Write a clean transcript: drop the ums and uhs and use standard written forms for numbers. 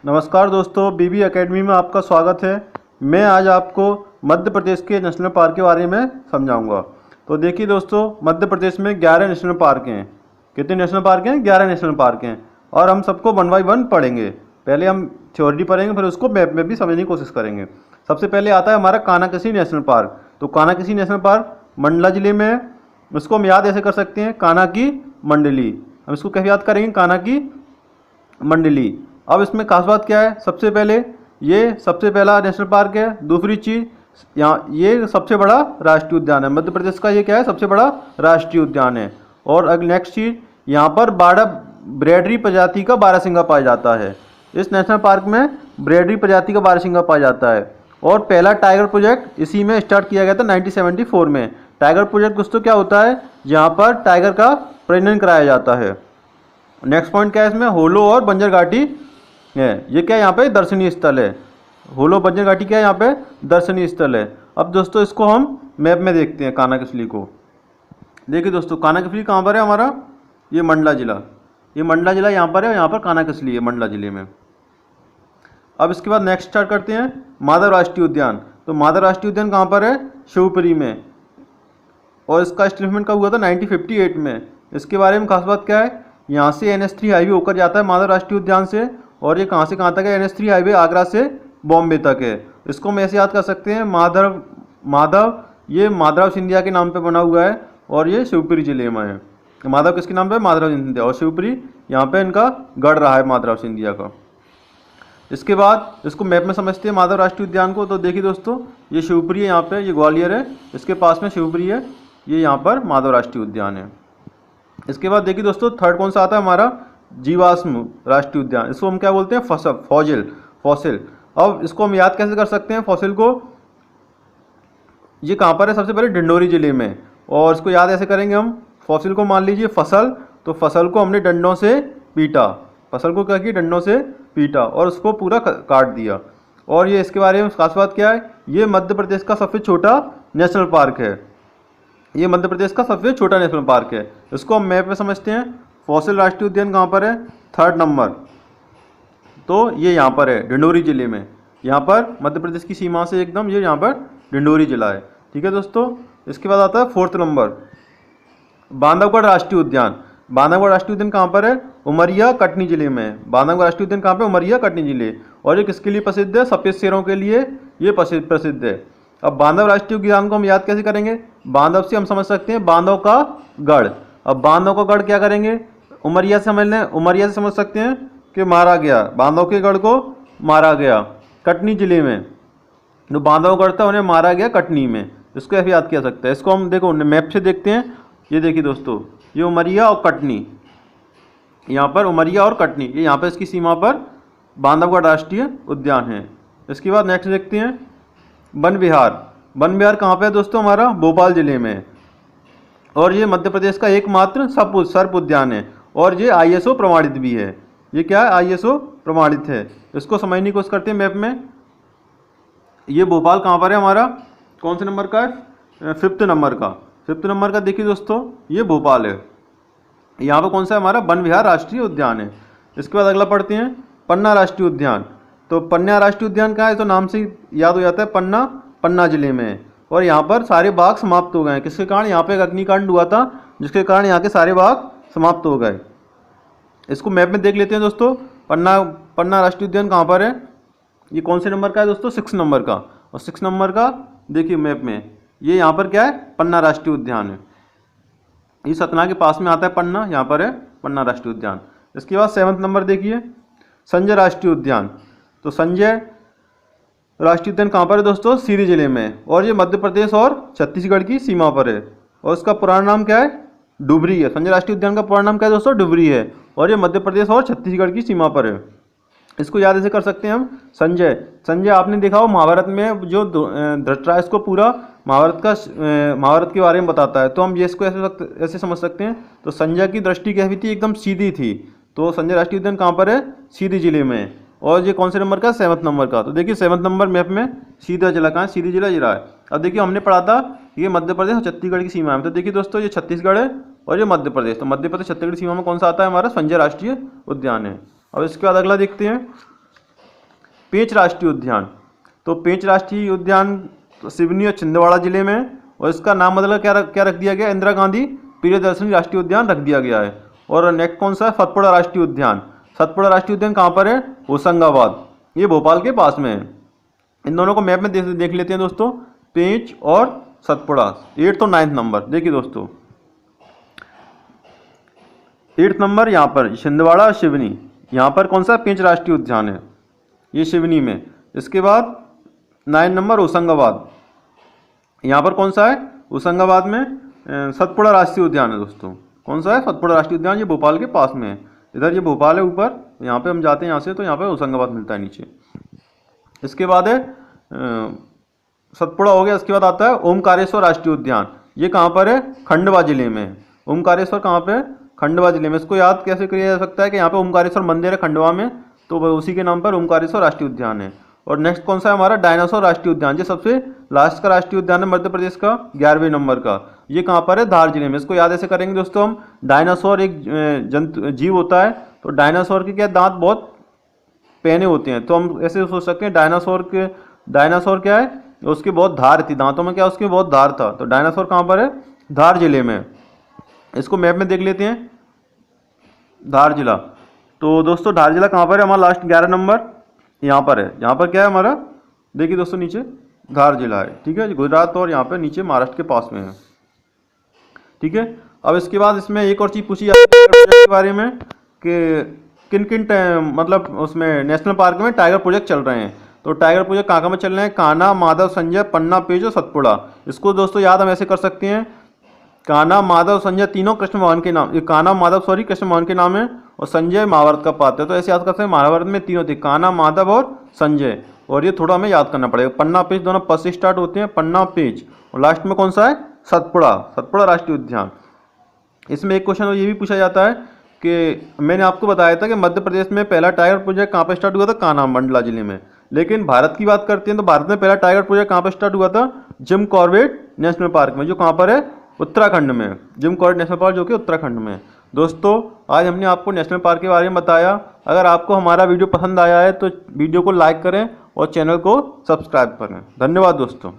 नमस्कार दोस्तों, बीबी एकेडमी में आपका स्वागत है। मैं आज आपको मध्य प्रदेश के नेशनल पार्क के बारे में समझाऊंगा। तो देखिए दोस्तों, मध्य प्रदेश में 11 नेशनल पार्क हैं। कितने नेशनल पार्क हैं? 11 नेशनल पार्क हैं और हम सबको वन बाई वन पढ़ेंगे। पहले हम थ्योरी पढ़ेंगे, फिर उसको मैप में भी समझने की कोशिश करेंगे। सबसे पहले आता है हमारा कानाकसी नेशनल पार्क। तो कानाकसी नेशनल पार्क मंडला जिले में है। इसको हम याद ऐसे कर सकते हैं, कान्हा की मंडली। हम इसको कैसे याद करेंगे? कान्हा की मंडली। अब इसमें खास बात क्या है? सबसे पहले ये सबसे पहला नेशनल पार्क है। दूसरी चीज़, यहाँ ये सबसे बड़ा राष्ट्रीय उद्यान है। मध्य प्रदेश का ये क्या है? सबसे बड़ा राष्ट्रीय उद्यान है। और अगर नेक्स्ट चीज़, यहाँ पर 12 ब्रैडरी प्रजाति का बारहसिंगा पाया जाता है। इस नेशनल पार्क में ब्रैडरी प्रजाति का बारहसिंगा पाया जाता है। और पहला टाइगर प्रोजेक्ट इसी में स्टार्ट किया गया था 1974 में। टाइगर प्रोजेक्ट कुछ तो क्या होता है? जहाँ पर टाइगर का प्रजनन कराया जाता है। नेक्स्ट पॉइंट क्या है इसमें? होलो और बंजर घाटी है। ये क्या है? यहाँ पे दर्शनीय स्थल है। होलो बंजर घाटी क्या है? यहाँ पे दर्शनीय स्थल है। अब दोस्तों इसको हम मैप में देखते हैं, कानाकसली को। देखिए दोस्तों, कानाकसली कहाँ पर है हमारा? ये मंडला जिला। ये मंडला जिला यहाँ पर है, यहाँ पर कानाकसली है मंडला जिले में। अब इसके बाद नेक्स्ट स्टार्ट करते हैं माधव राष्ट्रीय उद्यान। तो माधव राष्ट्रीय उद्यान कहाँ पर है? शिवपुरी में। और इसका एस्टेब्लिशमेंट कब हुआ था? 1958 में। इसके बारे में खास बात क्या है? यहाँ से NH3 हाईवे होकर जाता है माधव राष्ट्रीय उद्यान से। और ये कहाँ से कहाँ तक है? NH3 हाईवे आगरा से बॉम्बे तक है। इसको हम ऐसे याद कर सकते हैं, माधव ये माधवराव सिंधिया के नाम पे बना हुआ है और ये शिवपुरी जिले में है। माधव किसके नाम पे? माधवराव सिंधिया। और शिवपुरी यहाँ पे इनका गढ़ रहा है माधवराव सिंधिया का। इसके बाद इसको मैप में समझते हैं माधव राष्ट्रीय उद्यान को। तो देखिए दोस्तों, ये शिवपुरी है, यहाँ पे ये ग्वालियर है, इसके पास में शिवपुरी है, ये यहाँ पर माधव राष्ट्रीय उद्यान है। इसके बाद देखिए दोस्तों, थर्ड कौन सा आता है हमारा? जीवाश्म राष्ट्रीय उद्यान। इसको हम क्या बोलते हैं? फॉसिल। अब इसको हम याद कैसे कर सकते हैं फॉसिल को? ये कहाँ पर है? सबसे पहले डिंडोरी जिले में। और इसको याद ऐसे करेंगे हम, फॉसिल को मान लीजिए फसल, तो फसल को हमने डंडों से पीटा। फसल को क्या किया? डंडों से पीटा और उसको पूरा काट दिया। और ये इसके बारे में खास बात क्या है? ये मध्य प्रदेश का सबसे छोटा नेशनल पार्क है। ये मध्य प्रदेश का सबसे छोटा नेशनल पार्क है। इसको हम मैप में समझते हैं। फॉसिल राष्ट्रीय उद्यान कहाँ पर है? Third number. तो ये यहाँ पर है, डिंडोरी जिले में। यहाँ पर मध्य प्रदेश की सीमा से एकदम ये यहाँ पर डिंडोरी जिला है। ठीक है दोस्तों। इसके बाद आता है फोर्थ नंबर, बांधवगढ़ राष्ट्रीय उद्यान। बांधवगढ़ राष्ट्रीय उद्यान कहाँ पर है? उमरिया कटनी जिले में है। बांधवगढ़ राष्ट्रीय उद्यान कहाँ पे? उमरिया कटनी जिले। और ये किसके लिए प्रसिद्ध है? सफ़ेद शेरों के लिए ये प्रसिद्ध है। अब बांधव राष्ट्रीय उद्यान को हम याद कैसे करेंगे? बांधव से हम समझ सकते हैं बांधव का गढ़। अब बांधव का गढ़ क्या करेंगे? उमरिया से समझ लें। उमरिया से समझ सकते हैं कि मारा गया, बांधव के गढ़ को मारा गया कटनी जिले में। जो बांधव गढ़ था उन्हें मारा गया कटनी में। इसको ऐसे याद किया सकता है। इसको हम देखो मैप से देखते हैं। ये देखिए दोस्तों, ये उमरिया और कटनी, यहाँ पर उमरिया और कटनी, ये यहाँ पर इसकी सीमा पर बांधवगढ़ राष्ट्रीय उद्यान है। इसके बाद नेक्स्ट देखते हैं वन विहार। वन विहार कहाँ पे है दोस्तों? हमारा भोपाल जिले में। और ये मध्य प्रदेश का एकमात्र सर्प उद्यान है। और ये ISO प्रमाणित भी है। ये क्या है? ISO प्रमाणित है। इसको समझने की कोशिश करते हैं मैप में। ये भोपाल कहाँ पर है हमारा? कौन से नंबर का है? फिफ्थ नंबर का। फिफ्थ नंबर का देखिए दोस्तों, ये भोपाल है। यहाँ पर कौन सा है हमारा? वन विहार राष्ट्रीय उद्यान है। इसके बाद अगला पढ़ते हैं पन्ना राष्ट्रीय उद्यान। तो पन्ना राष्ट्रीय उद्यान कहाँ है? तो नाम से याद हो जाता है, पन्ना जिले में है। और यहाँ पर सारे बाघ समाप्त हो गए हैं। किसके कारण? यहाँ पे एक अग्निकांड हुआ था जिसके कारण यहाँ के सारे बाघ समाप्त हो गए। इसको मैप में देख लेते हैं दोस्तों। पन्ना राष्ट्रीय उद्यान कहाँ पर है? ये कौन से नंबर का है दोस्तों? 6 नंबर का। और 6 नंबर का देखिए मैप में, ये यहाँ पर क्या है? पन्ना राष्ट्रीय उद्यान है। ये सतना के पास में आता है पन्ना, यहाँ पर है पन्ना राष्ट्रीय उद्यान। इसके बाद 7वां नंबर देखिए, संजय राष्ट्रीय उद्यान। तो संजय राष्ट्रीय उद्यान कहाँ पर है दोस्तों? सीधी जिले में। और ये मध्य प्रदेश और छत्तीसगढ़ की सीमा पर है। और इसका पुराना नाम क्या है? डुबरी है। संजय राष्ट्रीय उद्यान का पुराना नाम क्या है दोस्तों? डुबरी है। और ये मध्य प्रदेश और छत्तीसगढ़ की सीमा पर है। इसको याद ऐसे कर सकते हैं हम, संजय आपने देखा हो महाभारत में, जो धृतराष्ट्र को पूरा महाभारत के बारे में बताता है। तो हम ये इसको ऐसे समझ सकते हैं। तो संजय की दृष्टि कैसी थी? एकदम सीधी थी। तो संजय राष्ट्रीय उद्यान कहाँ पर है? सीधी जिले में। और ये कौन से नंबर का? 7वां नंबर का। तो देखिए 7वां नंबर मैप में सीधा जिला कहाँ है? सीधी जिला है। अब देखिए हमने पढ़ा था ये मध्य प्रदेश और छत्तीसगढ़ की सीमा में। तो देखिए दोस्तों, ये छत्तीसगढ़ है और ये मध्य प्रदेश। तो मध्य प्रदेश छत्तीसगढ़ सीमा में कौन सा आता है? हमारा संजय राष्ट्रीय उद्यान है। अब इसके बाद अगला देखते हैं पेंच राष्ट्रीय उद्यान। तो पेंच राष्ट्रीय उद्यान सिवनी और छिंदवाड़ा जिले में, और इसका नाम मतलब क्या रख दिया गया, इंदिरा गांधी प्रियदर्शनी राष्ट्रीय उद्यान रख दिया गया है। और नेक्स्ट कौन सा है, सतपुड़ा राष्ट्रीय उद्यान। सतपुड़ा राष्ट्रीय उद्यान कहाँ पर है, होशंगाबाद, ये भोपाल के पास में है। इन दोनों को मैप में देख लेते हैं दोस्तों, पेंच और सतपुड़ा। 8th और 9th नंबर देखिए दोस्तों, 8th नंबर यहाँ पर छिंदवाड़ा और सिवनी, यहाँ पर कौन सा पेंच राष्ट्रीय उद्यान है, ये सिवनी में। इसके बाद 9 नंबर होशंगाबाद, यहाँ पर कौन सा है, होशंगाबाद में सतपुड़ा राष्ट्रीय उद्यान है दोस्तों। कौन सा है, सतपुड़ा राष्ट्रीय उद्यान, ये भोपाल के पास में है। इधर ये भोपाल है ऊपर, यहाँ पे हम जाते हैं यहाँ से तो यहाँ पे होशंगाबाद मिलता है नीचे। इसके बाद है सतपुड़ा हो गया। इसके बाद आता है ओमकारेश्वर राष्ट्रीय उद्यान, ये कहाँ पर है, खंडवा जिले में है। ओमकारेश्वर कहाँ पे है, खंडवा जिले में। इसको याद कैसे किया जा सकता है कि यहाँ पे ओमकारेश्वर मंदिर है खंडवा में, तो उसी के नाम पर ओमकारेश्वर राष्ट्रीय उद्यान है। और नेक्स्ट कौन सा है हमारा, डायनासोर राष्ट्रीय उद्यान, ये सबसे लास्ट का राष्ट्रीय उद्यान है मध्य प्रदेश का, 11वें नंबर का। ये कहाँ पर है, धार जिले में। इसको याद ऐसे करेंगे दोस्तों हम, डायनासोर एक जंतु जीव होता है, तो डायनासोर के क्या दांत बहुत पैने होते हैं, तो हम ऐसे सोच सकते हैं डायनासोर क्या है, उसकी बहुत धार थी दांतों में, क्या उसकी बहुत धार था। तो डायनासोर कहाँ पर है, धार जिले में। इसको मैप में देख लेते हैं, धार जिला। तो दोस्तों धार जिला कहाँ पर है, हमारा लास्ट 11 नंबर यहाँ पर है। यहाँ पर क्या है हमारा, देखिए दोस्तों नीचे धार जिला है, ठीक है, गुजरात और यहाँ पे नीचे महाराष्ट्र के पास में है, ठीक है। अब इसके बाद इसमें एक और चीज़ पूछी जाती है के बारे में कि किन किन मतलब उसमें नेशनल पार्क में टाइगर प्रोजेक्ट चल रहे हैं। तो टाइगर प्रोजेक्ट कहाँ में चल रहे हैं, कान्हा, माधव, संजय, पन्ना, पेंच और सतपुड़ा। इसको दोस्तों याद हम ऐसे कर सकते हैं, कान्हा, माधव, संजय तीनों कृष्ण भगवान के नाम, कान्हा माधव कृष्ण भगवान के नाम है, और संजय महाभारत का पात्र है। तो ऐसे याद कर सकते हैं, महाभारत में तीनों थे, कान्हा, माधव और संजय। और ये थोड़ा हमें याद करना पड़ेगा, पन्ना पेंच दोनों प से स्टार्ट होते हैं, पन्ना पेंच। और लास्ट में कौन सा है, सतपुड़ा राष्ट्रीय उद्यान। इसमें एक क्वेश्चन ये भी पूछा जाता है कि मैंने आपको बताया था कि मध्य प्रदेश में पहला टाइगर प्रोजेक्ट कहाँ पर स्टार्ट हुआ था, कान्हा मंडला जिले में। लेकिन भारत की बात करते हैं तो भारत में पहला टाइगर प्रोजेक्ट कहाँ पर स्टार्ट हुआ था, जिम कॉर्बेट नेशनल पार्क में, जो कहाँ पर है, उत्तराखंड में। जिम कॉर्बेट नेशनल पार्क जो कि उत्तराखंड में है। दोस्तों आज हमने आपको नेशनल पार्क के बारे में बताया। अगर आपको हमारा वीडियो पसंद आया है तो वीडियो को लाइक करें और चैनल को सब्सक्राइब करें। धन्यवाद दोस्तों।